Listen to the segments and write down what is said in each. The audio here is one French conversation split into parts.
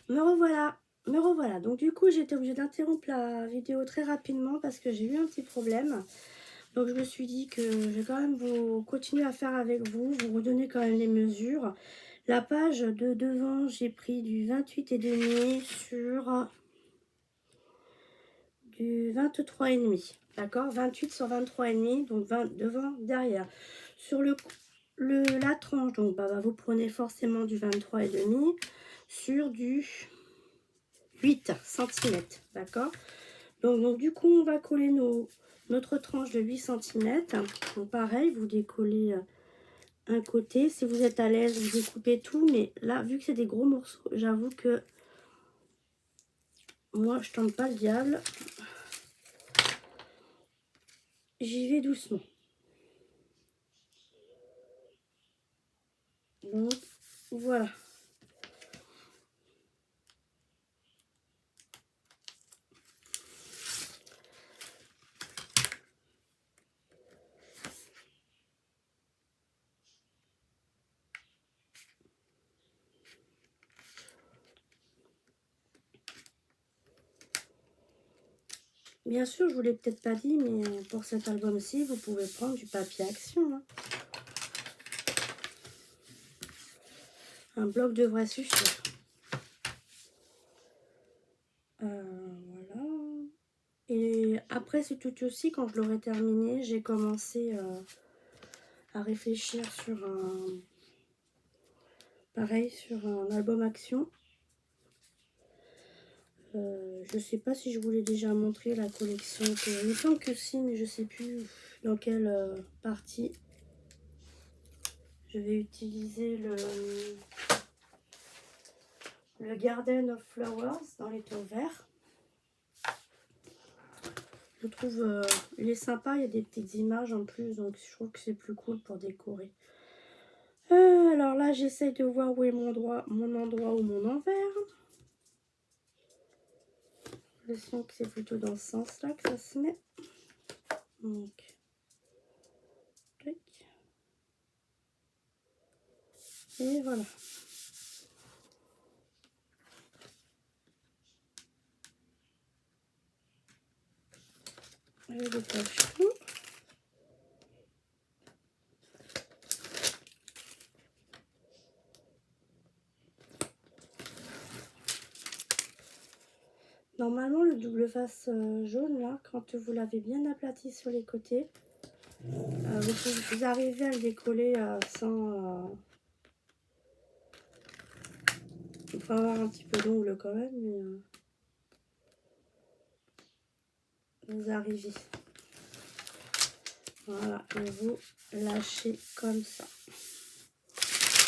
Me revoilà, me revoilà. Donc du coup, j'ai été obligée d'interrompre la vidéo très rapidement parce que j'ai eu un petit problème. Donc je me suis dit que je vais quand même vous continuer à faire avec vous, vous redonner quand même les mesures. La page de devant, j'ai pris du 28,5 sur du 23,5. D'accord, 28 sur 23,5, donc 20 devant, derrière. Sur la tranche, donc vous prenez forcément du 23,5 sur du 8 cm. D'accord, donc du coup, on va coller notre tranche de 8 cm. Donc pareil, vous décollez un côté. Si vous êtes à l'aise, vous découpez tout. Mais là, vu que c'est des gros morceaux, j'avoue que moi, je tente pas le diable. J'y vais doucement. Donc, voilà. Bien sûr, je vous l'ai peut-être pas dit, mais pour cet album-ci, vous pouvez prendre du papier action. Hein. Un bloc devrait suffire. Voilà. Et après, c'est tout aussi, quand je l'aurai terminé, j'ai commencé à réfléchir sur pareil, sur un album action. Je sais pas si je voulais déjà montrer la collection. Il me semble que si, mais je sais plus dans quelle partie. Je vais utiliser le Garden of Flowers dans les tons verts. Je trouve il est sympa, il y a des petites images en plus, donc je trouve que c'est plus cool pour décorer. Alors là, j'essaye de voir où est mon endroit ou mon envers. Je sens que c'est plutôt dans ce sens-là que ça se met. Donc, clic. Et voilà. Je détache tout. Normalement, le double face jaune, là, quand vous l'avez bien aplati sur les côtés, vous arrivez à le décoller sans... il faut avoir un petit peu d'ongle quand même, mais vous arrivez. Voilà, et vous lâchez comme ça.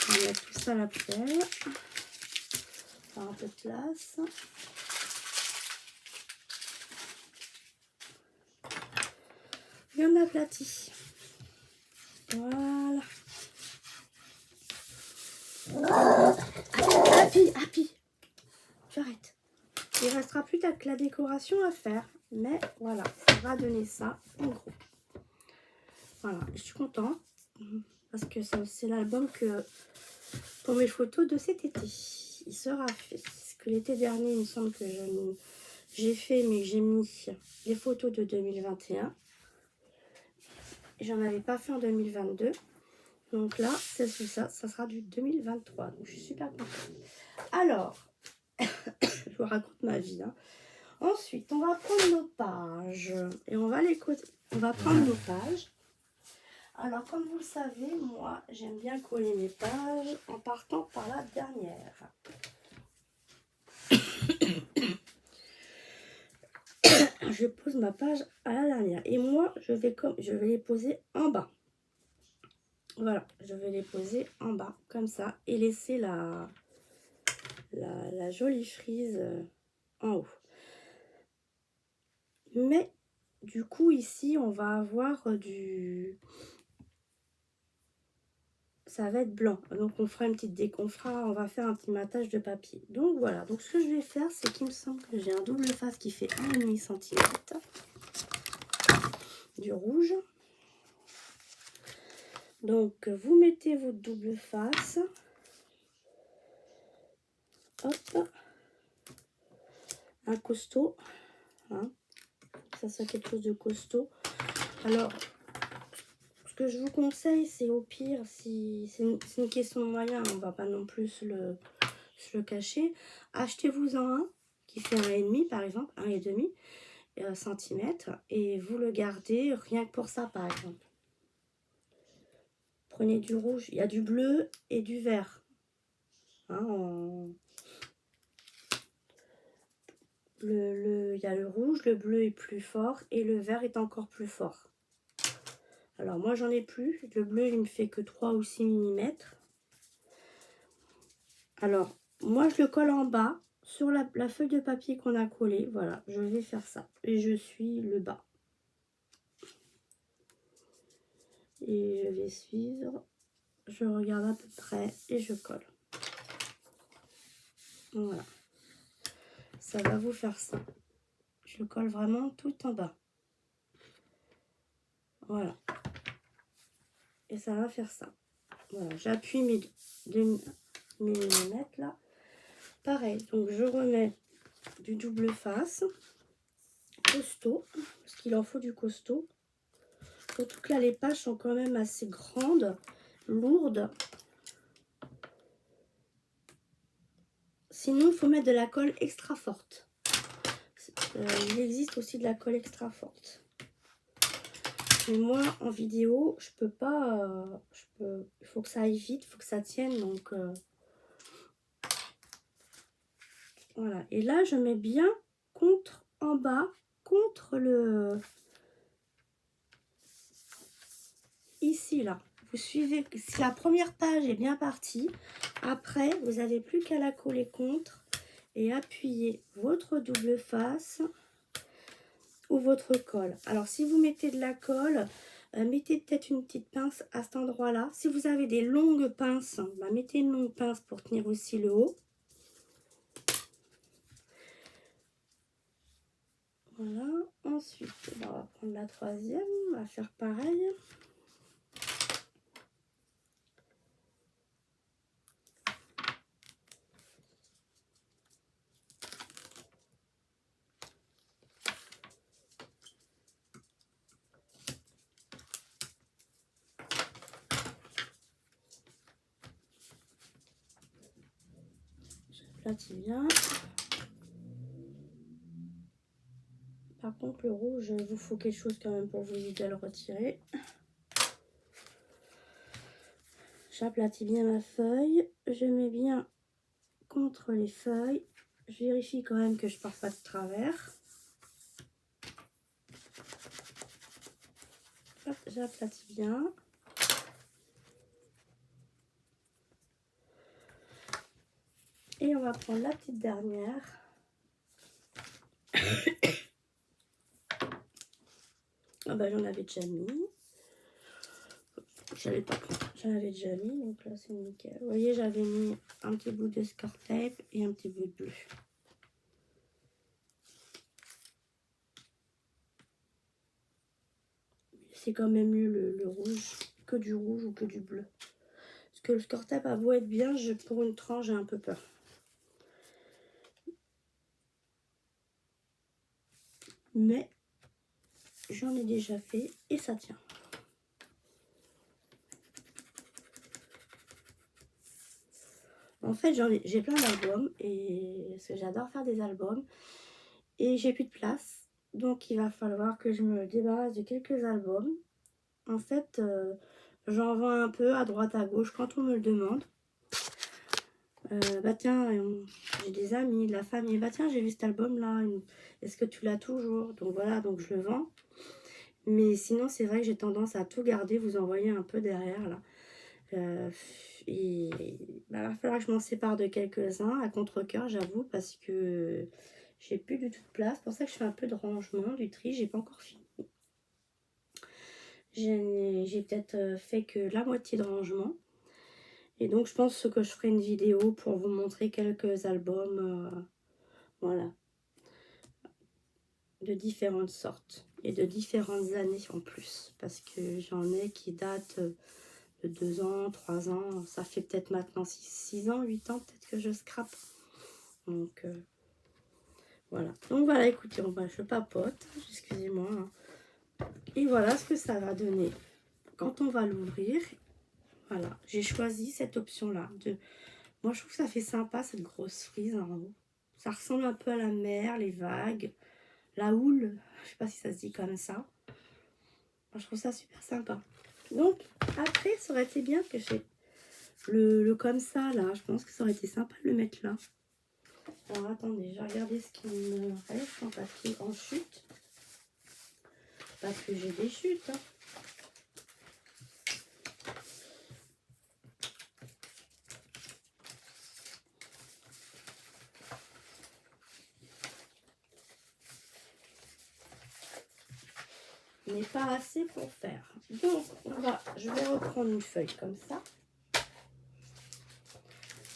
On va mettre tout ça à la poubelle. Faire un peu de place. Bien aplati. Voilà. Happy. J'arrête. Il ne restera plus que la décoration à faire. Mais voilà, ça va donner ça en gros. Voilà, je suis contente. Parce que c'est l'album que pour mes photos de cet été. Il sera fait. Parce que l'été dernier, il me semble que j'ai fait, mais j'ai mis les photos de 2021. J'en avais pas fait en 2022. Donc là, c'est ça sera du 2023. Donc je suis super contente. Alors, je vous raconte ma vie. Hein. Ensuite, on va prendre nos pages. Et on va prendre nos pages. Alors, comme vous le savez, moi, j'aime bien coller mes pages en partant par la dernière. Je pose ma page à la dernière. Et moi, je vais les poser en bas. Voilà, je vais les poser en bas, comme ça. Et laisser la jolie frise en haut. Mais, du coup, ici, on va avoir ça va être blanc. Donc, on fera une petite on va faire un petit matage de papier. Donc, voilà. Donc, ce que je vais faire, c'est qu'il me semble que j'ai un double face qui fait 1,5 cm. Du rouge. Donc, vous mettez votre double face. Hop. un costaud. Hein. Ça soit quelque chose de costaud. Alors, ce que je vous conseille, c'est au pire, si c'est une question de moyens, on va pas non plus se le cacher. Achetez-vous-en un qui fait 1,5 par exemple, 1,5 centimètres, et vous le gardez rien que pour ça par exemple. Prenez du rouge, il y a du bleu et du vert. Hein, il y a le rouge, le bleu est plus fort et le vert est encore plus fort. Alors moi j'en ai plus, le bleu il me fait que 3 ou 6 mm. Alors moi je le colle en bas sur la feuille de papier qu'on a collée. Voilà, je vais faire ça et je suis le bas. Et je vais suivre, je regarde à peu près et je colle. Voilà, ça va vous faire ça. Je colle vraiment tout en bas. Voilà. Et ça va faire ça. Voilà, j'appuie mes 2 mm là. Pareil, donc je remets du double face, costaud, parce qu'il en faut du costaud. Surtout que là, les pages sont quand même assez grandes, lourdes. Sinon, il faut mettre de la colle extra forte. Il existe aussi de la colle extra forte. Mais moi, en vidéo, je peux pas. Il faut que ça aille vite, il faut que ça tienne. Donc, voilà. Et là, je mets bien contre, en bas, contre le... Ici, là. Vous suivez, si la première page est bien partie, après, vous n'avez plus qu'à la coller contre et appuyer votre double face ou votre colle. Alors, si vous mettez de la colle, mettez peut-être une petite pince à cet endroit-là. Si vous avez des longues pinces, bah, mettez une longue pince pour tenir aussi le haut. Voilà. Ensuite, on va prendre la troisième. On va faire pareil. J'aplatis bien. Par contre, le rouge, il vous faut quelque chose quand même pour vous aider à le retirer. J'aplatis bien ma feuille. Je mets bien contre les feuilles. Je vérifie quand même que je ne pars pas de travers. J'aplatis bien. Et on va prendre la petite dernière. Ah bah j'en avais déjà mis. J'avais pas pris. J'en avais déjà mis, donc là c'est nickel. Vous voyez, j'avais mis un petit bout de score tape et un petit bout de bleu. C'est quand même mieux le rouge que du rouge ou que du bleu. Parce que le score tape a beau être bien, pour une tranche j'ai un peu peur. Mais j'en ai déjà fait et ça tient. En fait, j'ai plein d'albums et parce que j'adore faire des albums et j'ai plus de place. Donc, il va falloir que je me débarrasse de quelques albums. En fait, j'en vends un peu à droite à gauche quand on me le demande. Bah tiens, j'ai des amis, de la famille. Bah tiens, j'ai vu cet album-là. Est-ce que tu l'as toujours? Donc voilà, donc je le vends. Mais sinon, c'est vrai que j'ai tendance à tout garder, vous envoyer un peu derrière là. Et bah, il va falloir que je m'en sépare de quelques-uns à contre-cœur, j'avoue, parce que j'ai plus du tout de place. C'est pour ça que je fais un peu de rangement, du tri. J'ai pas encore fini. J'ai peut-être fait que la moitié de rangement. Et donc, je pense que je ferai une vidéo pour vous montrer quelques albums, voilà, de différentes sortes et de différentes années en plus. Parce que j'en ai qui datent de 2 ans, 3 ans. Ça fait peut-être maintenant 6 ans, 8 ans, peut-être que je scrape. Donc, Voilà. Donc voilà, écoutez, je papote. Excusez-moi. Hein. Et voilà ce que ça va donner quand on va l'ouvrir. Voilà, j'ai choisi cette option-là. Moi, je trouve que ça fait sympa, cette grosse frise en haut. Ça ressemble un peu à la mer, les vagues, la houle. Je sais pas si ça se dit comme ça. Moi, je trouve ça super sympa. Donc, après, ça aurait été bien que j'ai le comme ça, là. Je pense que ça aurait été sympa de le mettre là. Alors, attendez, je vais regarder ce qui me reste en papier en chute. Parce que j'ai des chutes, hein. Mais pas assez pour faire. Donc, je vais reprendre une feuille comme ça.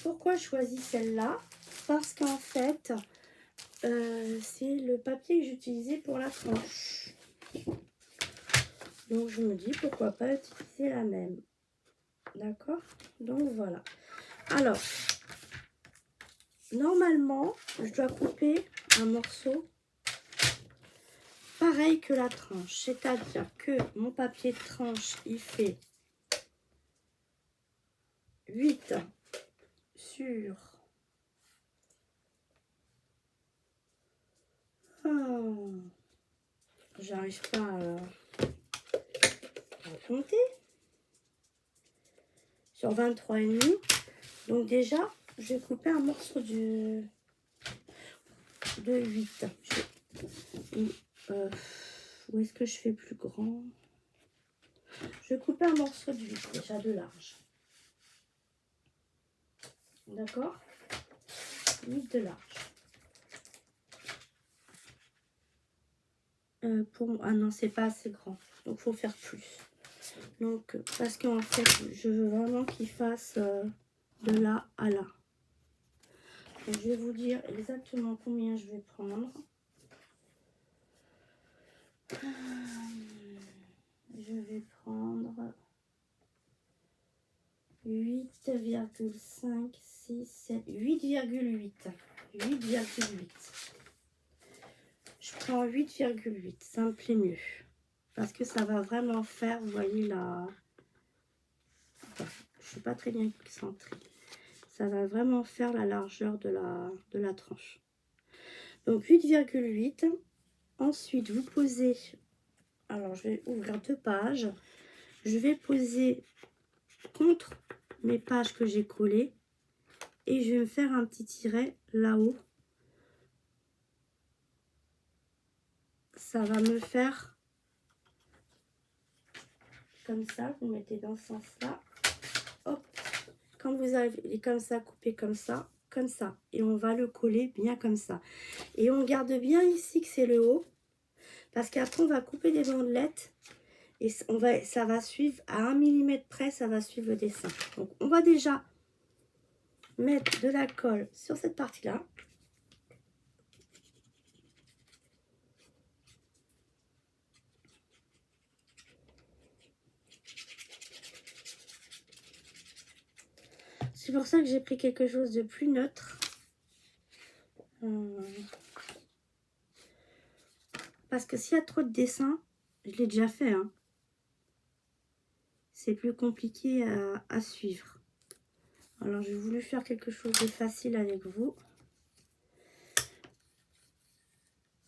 Pourquoi je choisis celle-là? Parce qu'en fait, c'est le papier que j'utilisais pour la tranche. Donc, je me dis, pourquoi pas utiliser la même. D'accord? Donc, voilà. Alors, normalement, je dois couper un morceau pareil que la tranche. C'est-à-dire que mon papier de tranche, il fait 8 sur... Oh, j'arrive pas à compter. Sur 23,5. Donc déjà, je vais couper un morceau de 8. Où est-ce que je fais plus grand? Je vais couper un morceau de 8, déjà de large. D'accord? 8 de large. Ah non, c'est pas assez grand. Donc, il faut faire plus. Donc, parce qu'en fait, je veux vraiment qu'il fasse de là à là. Donc, je vais vous dire exactement combien je vais prendre. Je vais prendre 8,5, 6, 7, 8,8. 8,8. Je prends 8,8. Ça me plaît mieux. Parce que ça va vraiment faire, vous voyez, la... Enfin, je ne suis pas très bien centrée. Ça va vraiment faire la largeur de la tranche. Donc 8,8. Ensuite, vous posez... Alors, je vais ouvrir 2 pages. Je vais poser contre mes pages que j'ai collées. Et je vais me faire un petit tiret là-haut. Ça va me faire comme ça. Vous mettez dans ce sens-là. Hop. Quand vous avez comme ça, coupé comme ça. Et on va le coller bien comme ça. Et on garde bien ici que c'est le haut. Parce qu'après, on va couper des bandelettes. Et ça va suivre à 1 mm près, ça va suivre le dessin. Donc, on va déjà mettre de la colle sur cette partie-là. C'est pour ça que j'ai pris quelque chose de plus neutre. Parce que s'il y a trop de dessins, je l'ai déjà fait, hein, c'est plus compliqué à suivre. Alors, j'ai voulu faire quelque chose de facile avec vous.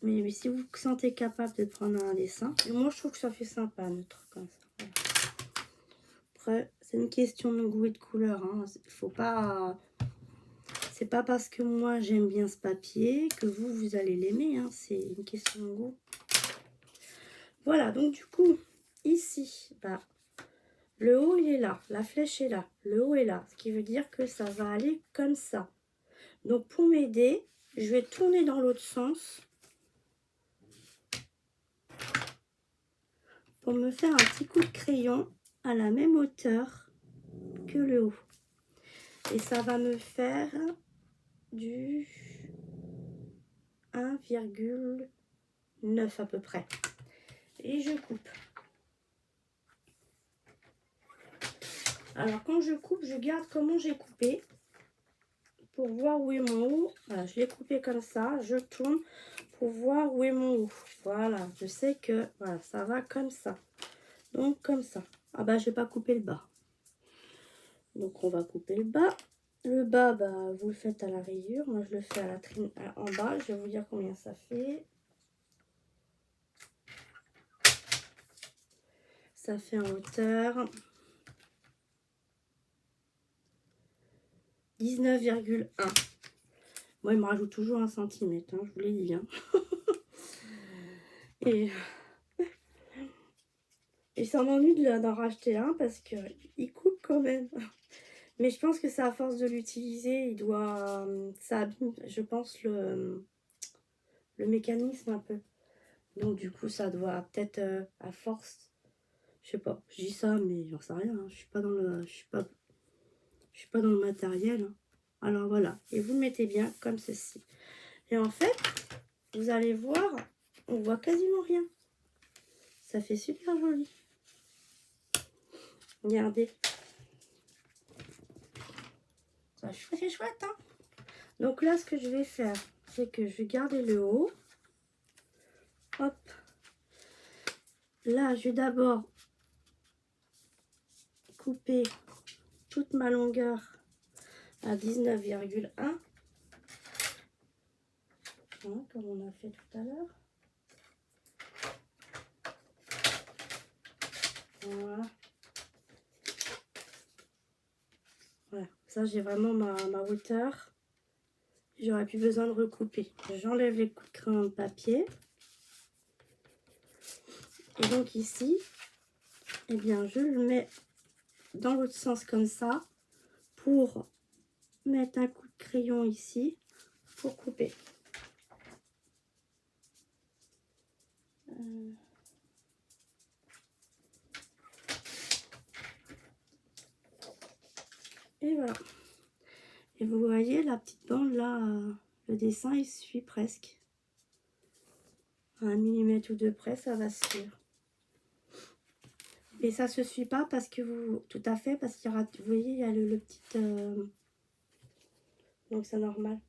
Mais si vous vous sentez capable de prendre un dessin, et moi, je trouve que ça fait sympa, neutre, comme ça. Voilà. Après, c'est une question de goût et de couleur. Hein. Faut pas... C'est pas parce que moi, j'aime bien ce papier que vous allez l'aimer. Hein. C'est une question de goût. Voilà, donc du coup, ici, bah, le haut, il est là. La flèche est là. Le haut est là. Ce qui veut dire que ça va aller comme ça. Donc, pour m'aider, je vais tourner dans l'autre sens. Pour me faire un petit coup de crayon à la même hauteur que le haut. Et ça va me faire du 1,9 à peu près. Et je coupe. Alors, quand je coupe, je garde comment j'ai coupé. pour voir où est mon haut. Voilà, je l'ai coupé comme ça, je tourne pour voir où est mon haut. Voilà, je sais que voilà, ça va comme ça. Donc comme ça. Ah bah je vais pas couper le bas. Donc on va couper le bas. Le bas, bah, vous le faites à la rayure. Moi je le fais à la trine en bas. Je vais vous dire combien ça fait. Ça fait en hauteur 19,1. Moi, il me rajoute toujours 1 centimètre, hein, je vous l'ai dit. Hein. Et ça m'ennuie d'en racheter un parce qu'il coupe quand même. Mais je pense que c'est à force de l'utiliser, il doit... Ça abîme, je pense, le mécanisme un peu. Donc du coup, ça doit peut-être à force... Je sais pas, je dis ça, mais j'en sais rien. Hein. Je suis pas dans le... Je suis pas dans le matériel. Hein. Alors voilà, et vous le mettez bien comme ceci. Et en fait, vous allez voir, on voit quasiment rien. Ça fait super joli. Regardez. C'est chouette, hein. Donc là, ce que je vais faire, c'est que je vais garder le haut. Hop. Là, je vais d'abord couper toute ma longueur à 19,1. Hein, comme on a fait tout à l'heure. Voilà. Voilà. Ça, j'ai vraiment ma hauteur. J'aurais plus besoin de recouper. J'enlève les coups de crayon de papier. Et donc ici, eh bien, je le mets dans l'autre sens comme ça pour mettre un coup de crayon ici pour couper. Et voilà. Et vous voyez la petite bande là, le dessin il suit presque. À 1 millimètre ou deux près, ça va suivre. Et ça se suit pas parce que vous, tout à fait, parce qu'il y aura, vous voyez, il y a le petit, donc c'est normal.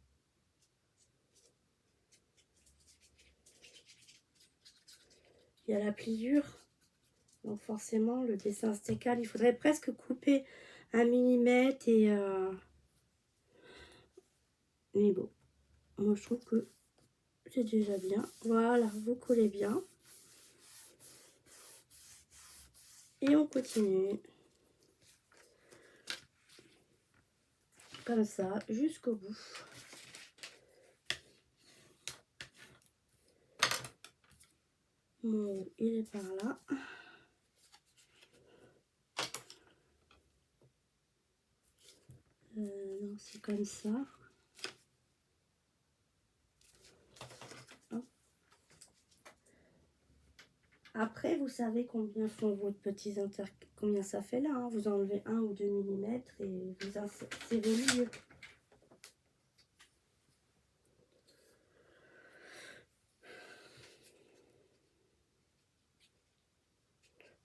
Il y a la pliure, donc forcément le dessin se décale. Il faudrait presque couper 1 millimètre et mais bon, moi je trouve que c'est déjà bien. Voilà, vous collez bien. Et on continue. Comme ça, jusqu'au bout. Mon haut, il est par là. Non, c'est comme ça. Hop. Après, vous savez combien font votre petits combien ça fait là. Hein. Vous enlevez 1 ou 2 millimètres et vous insérez le milieu.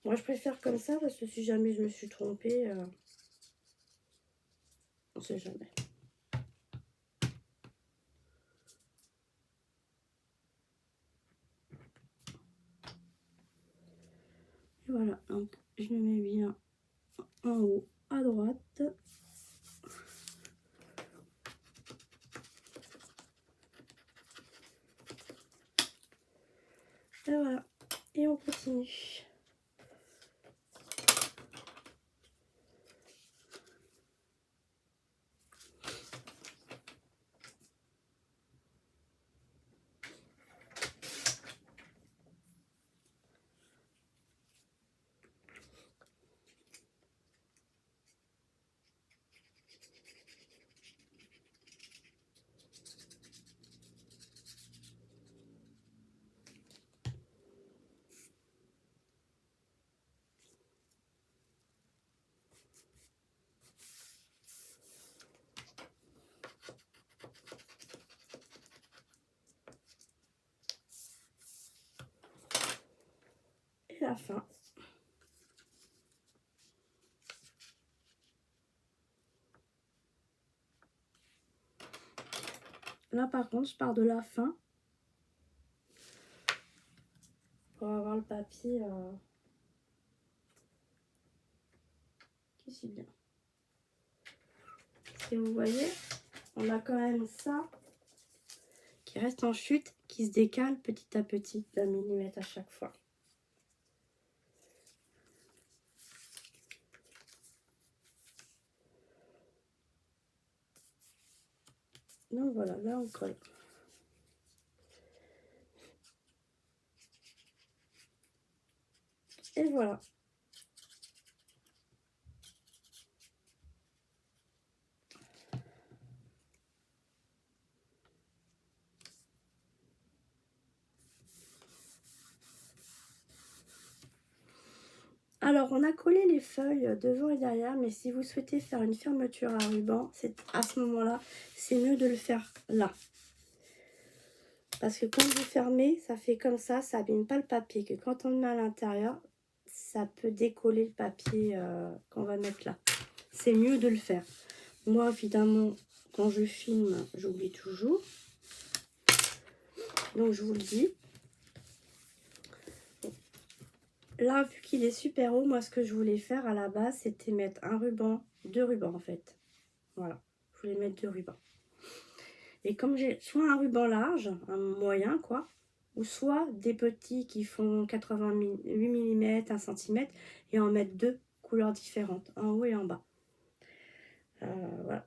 Moi, je préfère comme ça parce que si jamais je me suis trompée, on sait jamais. Et voilà, donc je le mets bien en haut à droite. Et voilà, et on continue. Et la fin. Là, par contre, je pars de la fin. Pour avoir le papier qui suit bien. Et vous voyez, on a quand même ça qui reste en chute, qui se décale petit à petit d'un millimètre à chaque fois. Donc voilà, là on colle. Et voilà. Alors, on a collé les feuilles devant et derrière, mais si vous souhaitez faire une fermeture à ruban, c'est à ce moment-là, c'est mieux de le faire là. Parce que quand vous fermez, ça fait comme ça abîme pas le papier. Que quand on le met à l'intérieur, ça peut décoller le papier qu'on va mettre là. C'est mieux de le faire. Moi, évidemment, quand je filme, j'oublie toujours. Donc, je vous le dis. Là, vu qu'il est super haut, moi, ce que je voulais faire à la base, c'était mettre un ruban, 2 rubans, en fait. Voilà, je voulais mettre 2 rubans. Et comme j'ai soit un ruban large, un moyen, quoi, ou soit des petits qui font 88 mm, 1 cm, et en mettre 2 couleurs différentes, en haut et en bas. Voilà.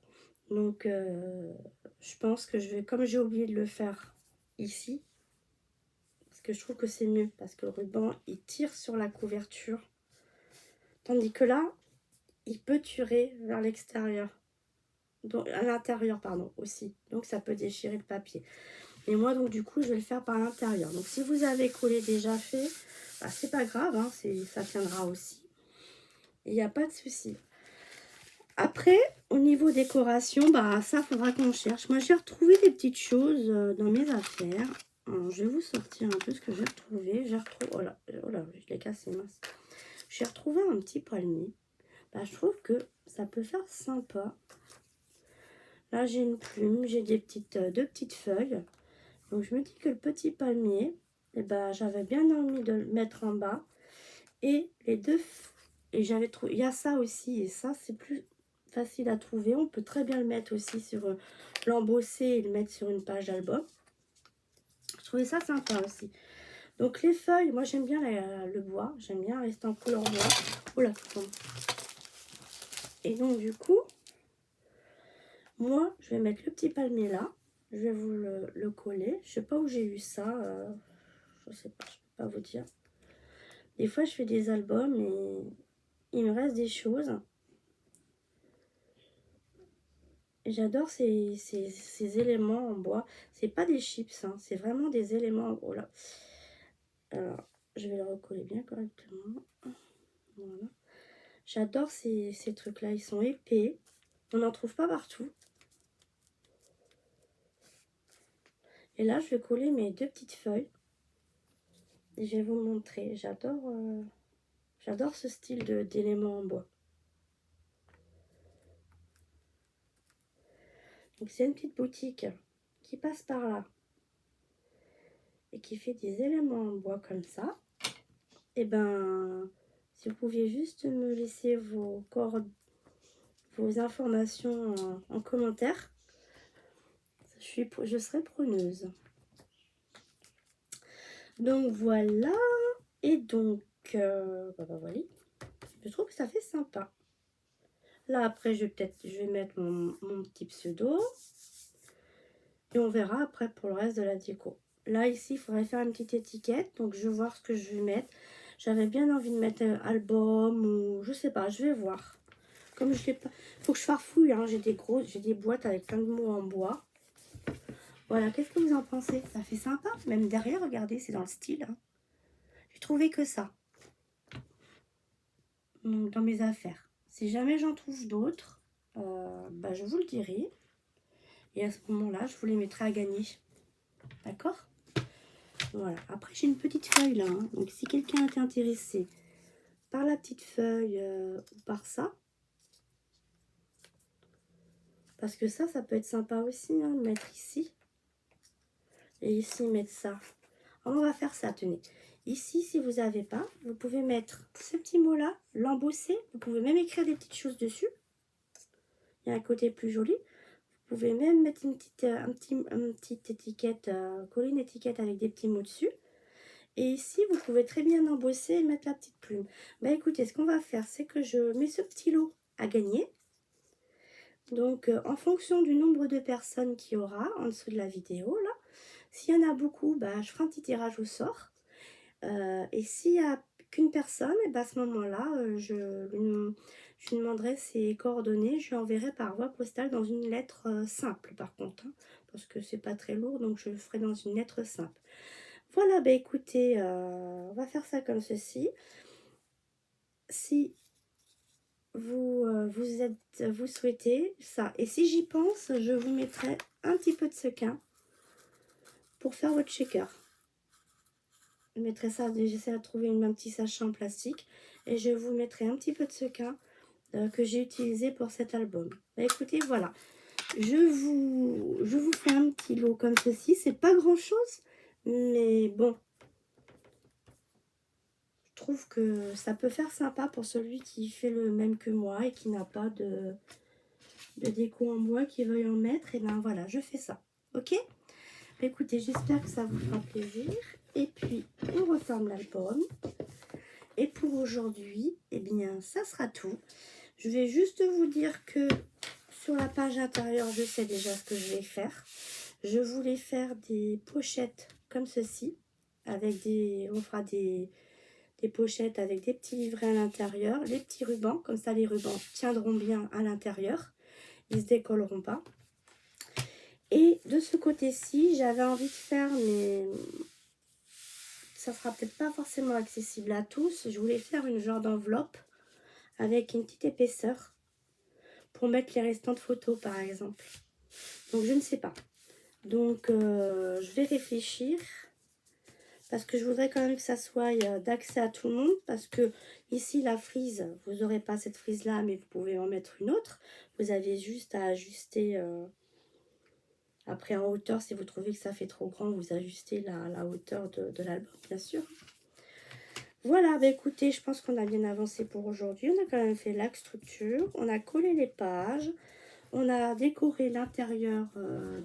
Donc, je pense que je vais, comme j'ai oublié de le faire ici, parce que je trouve que c'est mieux, parce que le ruban, il tire sur la couverture. Tandis que là, il peut tirer vers l'extérieur. Donc, à l'intérieur, pardon, aussi. Donc, ça peut déchirer le papier. Et moi, donc, du coup, je vais le faire par l'intérieur. Donc, si vous avez collé déjà fait, bah, c'est pas grave, hein, ça tiendra aussi. Il n'y a pas de souci. Après, au niveau décoration, bah, ça, faudra qu'on cherche. Moi, j'ai retrouvé des petites choses dans mes affaires. Alors, je vais vous sortir un peu ce que j'ai retrouvé. Oh là, je l'ai cassé, mince. J'ai retrouvé un petit palmier. Bah, je trouve que ça peut faire sympa. Là, j'ai une plume, j'ai deux petites feuilles. Donc, je me dis que le petit palmier, eh ben, j'avais bien envie de le mettre en bas. Et les deux, et j'avais trouvé, il y a ça aussi, et ça, c'est plus facile à trouver. On peut très bien le mettre aussi sur l'embosser et le mettre sur une page d'album. Je trouvais ça sympa aussi. Donc, les feuilles, moi, j'aime bien le bois. J'aime bien rester en couleur bois. Oh là, tout tombe. Et donc, du coup, moi, je vais mettre le petit palmier là. Je vais vous le coller. Je sais pas où j'ai eu ça. Je sais pas, je peux pas vous dire. Des fois, je fais des albums et il me reste des choses. Et j'adore ces éléments en bois. C'est pas des chips, hein, c'est vraiment des éléments. Oh là. Alors, je vais le recoller bien correctement. Voilà. J'adore ces trucs-là. Ils sont épais. On n'en trouve pas partout. Et là, je vais coller mes deux petites feuilles. Et je vais vous montrer. J'adore ce style d'éléments en bois. Donc, c'est une petite boutique qui passe par là et qui fait des éléments en bois comme ça. Et ben, si vous pouviez juste me laisser vos informations en commentaire, je serai preneuse. Donc voilà, et donc voilà, je trouve que ça fait sympa. Là après je vais mettre mon petit pseudo et on verra après pour le reste de la déco. Là ici il faudrait faire une petite étiquette, donc je vais voir ce que je vais mettre. J'avais bien envie de mettre un album ou je sais pas, je vais voir. Comme je l'ai pas, faut que je farfouille, hein. J'ai des boîtes avec plein de mots en bois. Voilà, qu'est-ce que vous en pensez? Ça fait sympa, même derrière, regardez, c'est dans le style. Hein. J'ai trouvé que ça dans mes affaires. Si jamais j'en trouve d'autres, bah, je vous le dirai. Et à ce moment-là, je vous les mettrai à gagner. D'accord? Voilà. Après, j'ai une petite feuille là. Hein. Donc, si quelqu'un est intéressé par la petite feuille ou par ça, parce que ça peut être sympa aussi, hein, de mettre ici. Et ici, mettre ça. Alors, on va faire ça, tenez. Ici, si vous n'avez pas, vous pouvez mettre ce petit mot-là, l'embosser. Vous pouvez même écrire des petites choses dessus. Il y a un côté plus joli. Vous pouvez même mettre une petite étiquette, coller une étiquette avec des petits mots dessus. Et ici, vous pouvez très bien embosser et mettre la petite plume. Bah écoutez, ce qu'on va faire, c'est que je mets ce petit lot à gagner. Donc, en fonction du nombre de personnes qu'il y aura en dessous de la vidéo, là, s'il y en a beaucoup, bah, je ferai un petit tirage au sort. Et s'il n'y a qu'une personne, et bah, à ce moment-là, je lui demanderai ses coordonnées. Je lui enverrai par voie postale dans une lettre simple, par contre. Hein, parce que c'est pas très lourd, donc je le ferai dans une lettre simple. Voilà, bah écoutez, on va faire ça comme ceci. Si vous souhaitez ça, et si j'y pense, je vous mettrai un petit peu de sequin pour faire votre shaker. Je mettrai ça, j'essaie de trouver un petit sachet en plastique, et je vous mettrai un petit peu de sequin que j'ai utilisé pour cet album. Bah écoutez, voilà, je vous fais un petit lot comme ceci. C'est pas grand chose, mais bon, je trouve que ça peut faire sympa pour celui qui fait le même que moi et qui n'a pas de déco en bois, qui veuille en mettre. Et ben voilà, je fais ça. Ok? Bah écoutez, j'espère que ça vous fera plaisir. Et puis, on referme l'album. Et pour aujourd'hui, eh bien, ça sera tout. Je vais juste vous dire que sur la page intérieure, je sais déjà ce que je vais faire. Je voulais faire des pochettes comme ceci. Avec on fera des pochettes avec des petits livrets à l'intérieur, les petits rubans, comme ça les rubans tiendront bien à l'intérieur, ils se décolleront pas. Et de ce côté-ci, j'avais envie de faire, mais ça sera peut-être pas forcément accessible à tous, je voulais faire une genre d'enveloppe avec une petite épaisseur pour mettre les restantes photos par exemple. Donc je ne sais pas. Donc je vais réfléchir. Parce que je voudrais quand même que ça soit d'accès à tout le monde. Parce que ici, la frise, vous n'aurez pas cette frise-là, mais vous pouvez en mettre une autre. Vous avez juste à ajuster. Après, en hauteur, si vous trouvez que ça fait trop grand, vous ajustez la hauteur de l'album, bien sûr. Voilà, bah écoutez, je pense qu'on a bien avancé pour aujourd'hui. On a quand même fait la structure. On a collé les pages. On a décoré l'intérieur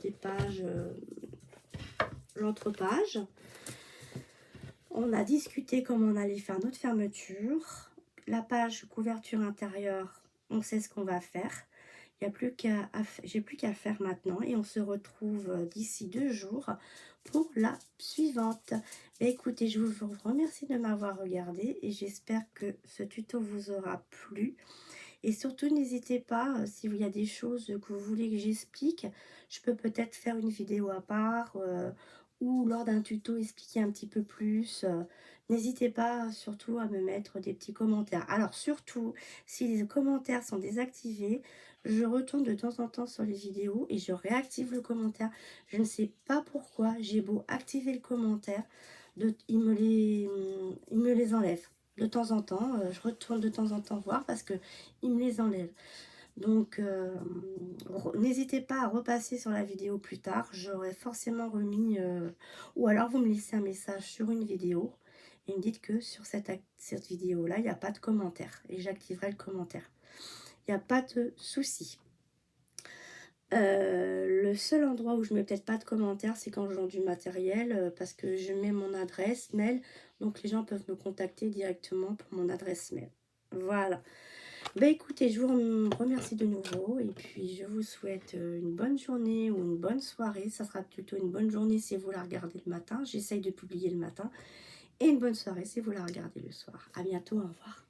des pages, l'entrepage. On a discuté comment on allait faire notre fermeture. La page couverture intérieure, on sait ce qu'on va faire. Il n'y a plus j'ai plus qu'à faire maintenant. Et on se retrouve d'ici 2 jours pour la suivante. Et écoutez, je vous remercie de m'avoir regardé. Et j'espère que ce tuto vous aura plu. Et surtout, n'hésitez pas, s'il y a des choses que vous voulez que j'explique, je peux peut-être faire une vidéo à part ou lors d'un tuto expliquer un petit peu plus. N'hésitez pas surtout à me mettre des petits commentaires. Alors surtout, si les commentaires sont désactivés, je retourne de temps en temps sur les vidéos et je réactive le commentaire. Je ne sais pas pourquoi, j'ai beau activer le commentaire, il me les enlève. De temps en temps, je retourne de temps en temps voir parce que il me les enlève. Donc, n'hésitez pas à repasser sur la vidéo plus tard. J'aurai forcément remis, ou alors vous me laissez un message sur une vidéo et me dites que sur cette vidéo-là, il n'y a pas de commentaire. Et j'activerai le commentaire. Il n'y a pas de souci. Le seul endroit où je mets peut-être pas de commentaires, c'est quand je vends du matériel, parce que je mets mon adresse mail, donc les gens peuvent me contacter directement pour mon adresse mail. Voilà. Ben écoutez, je vous remercie de nouveau et puis je vous souhaite une bonne journée ou une bonne soirée. Ça sera plutôt une bonne journée si vous la regardez le matin. J'essaye de publier le matin. Et une bonne soirée si vous la regardez le soir. À bientôt, au revoir.